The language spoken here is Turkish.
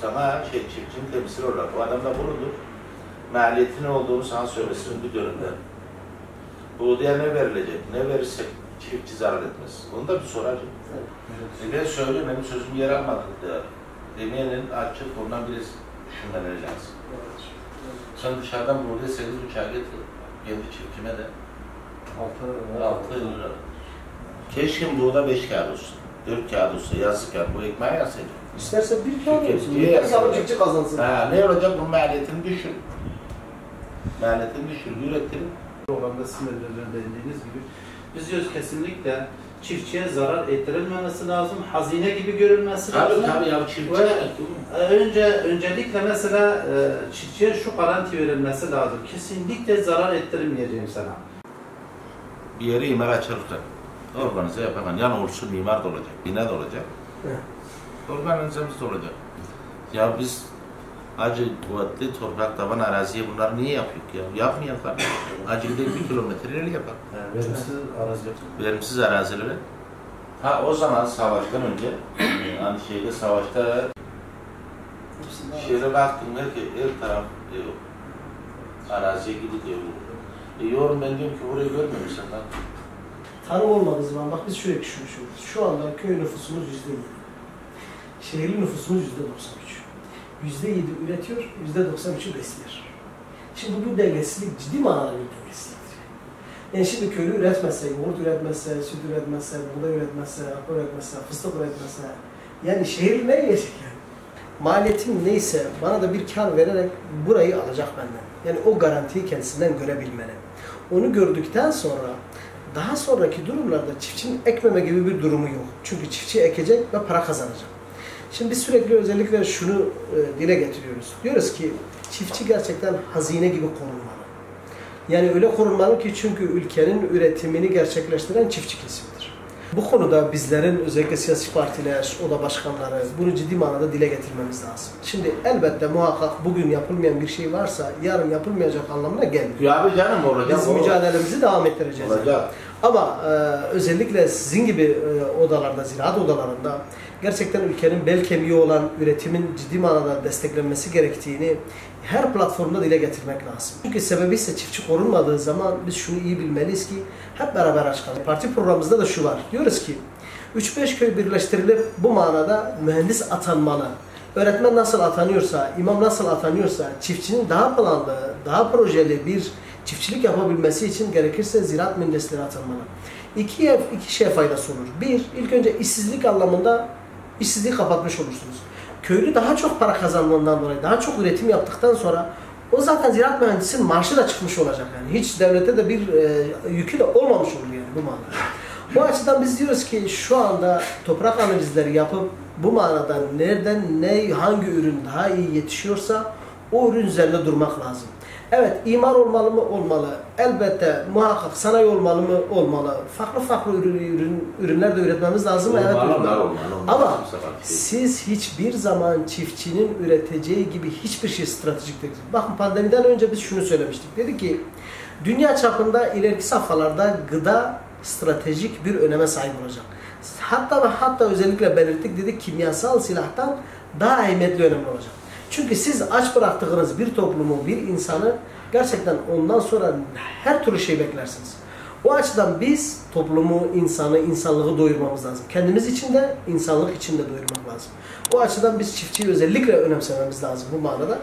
Sana çiftçinin temsil olarak bu adam da bunudur. Maliyeti ne olduğunu sana söylesin bir dönemde. Buğdaya ne verilecek, ne verirsek çiftçi zarar etmez. Onu da bir soracağım. Evet. Ben söylüyorum, benim sözüm yer almadık da. Demeyenin açık, ondan bile düşünmeleri lazım. Evet. Sen dışarıdan buğdaya 8,5'a getir. Kendi çiftçime de 6 lira. Keşke buğda 5 kağıt olsun, 4 kağıt olsa, yazık ya, bu ekmeği yansayacak. İsterse bir kağıt olsun, yeter çiftçi kazansın. Ne olacak? Bu maliyetini düşür. Maliyetini düşür, üretin. Programda sınırlarında dediğiniz gibi biz diyoruz kesinlikle çiftçiye zarar ettirilmemesi lazım, hazine gibi görülmesi lazım. Tabii ya çiftçi. Öncelikle mesela çiftçiye şu garanti verilmesi lazım. Kesinlikle zarar ettirilmeyeceğim sana. Bir yeri imar açılırken organize yapamam. Yani olsun mimar da olacak, bina da olacak. Organizemiz de olacak. Ya biz acı kuvvetli toprak taban araziye bunları niye yapıyoruz ya? Yapmayalım kardeşim. Acı bir de 1 kilometreleri yapalım. Verimsiz arazi. Verimsiz arazileri. O zaman savaştan önce, hani savaşta şehre baktım her taraf araziye gidiyor. Yorum ben diyorum ki burayı görmemişsin lan. Tarım olmadığı zaman bak biz şöyle düşünmüşüz. Şu anda köy nüfusumuz %7. Şehirli nüfusumuz %93. %7 üretiyor, %93'ü besliyor. Şimdi bu dengesizlik ciddi manada bir dengesizliktir. Yani şimdi köylü üretmezse, yoğurt üretmezse, süt üretmezse, buğday üretmezse, arpa üretmezse, fıstık üretmezse, yani şehir nereye yiyecek yani? Maliyetim neyse bana da bir kar vererek burayı alacak benden. Yani o garantiyi kendisinden görebilmeli. Onu gördükten sonra daha sonraki durumlarda çiftçinin ekmeme gibi bir durumu yok. Çünkü çiftçi ekecek ve para kazanacak. Şimdi biz sürekli özellikle şunu dile getiriyoruz. Diyoruz ki çiftçi gerçekten hazine gibi korunmalı. Yani öyle korunmalı ki çünkü ülkenin üretimini gerçekleştiren çiftçi kesimdir. Bu konuda bizlerin özellikle siyasi partiler, oda başkanları bunu ciddi manada dile getirmemiz lazım. Şimdi elbette muhakkak bugün yapılmayan bir şey varsa yarın yapılmayacak anlamına gelmiyor. Ya abi canım olacak. Biz mücadelemizi devam ettireceğiz. Olacak. Ama özellikle sizin gibi odalarda, ziraat odalarında gerçekten ülkenin bel kemiği olan üretimin ciddi manada desteklenmesi gerektiğini her platformda dile getirmek lazım. Çünkü sebebi ise çiftçi korunmadığı zaman biz şunu iyi bilmeliyiz ki hep beraber çıkalım. Parti programımızda da şu var. Diyoruz ki 3-5 köy birleştirilip bu manada mühendis atanmalı. Öğretmen nasıl atanıyorsa, imam nasıl atanıyorsa çiftçinin daha planlı, daha projeli bir çiftçilik yapabilmesi için gerekirse ziraat mühendisleri atanmalı. İki şeye faydası olur. Bir, ilk önce işsizlik anlamında işsizliği kapatmış olursunuz. Köylü daha çok para kazandığından dolayı, daha çok üretim yaptıktan sonra o zaten ziraat mühendisinin maaşı da çıkmış olacak yani. Hiç devlete de bir yükü de olmamış olur yani bu manada. Bu açıdan biz diyoruz ki şu anda toprak analizleri yapıp bu manada nereden hangi ürün daha iyi yetişiyorsa o ürün üzerinde durmak lazım. Evet, imar olmalı mı? Olmalı. Elbette muhakkak sanayi olmalı mı? Olmalı. Farklı ürünler de üretmemiz lazım. Evet, olmalı. Ama siz hiçbir zaman çiftçinin üreteceği gibi hiçbir şey stratejik değil. Bakın pandemiden önce biz şunu söylemiştik. Dedik ki dünya çapında ileriki safhalarda gıda stratejik bir öneme sahip olacak. Hatta özellikle belirttik, dedik kimyasal silahtan daha ehemmiyetli önemli olacak. Çünkü siz aç bıraktığınız bir toplumu, bir insanı gerçekten ondan sonra her türlü şey beklersiniz. O açıdan biz toplumu, insanlığı doyurmamız lazım. Kendimiz için de, insanlık için de doyurmak lazım. O açıdan biz çiftçiyi özellikle önemsememiz lazım bu manada.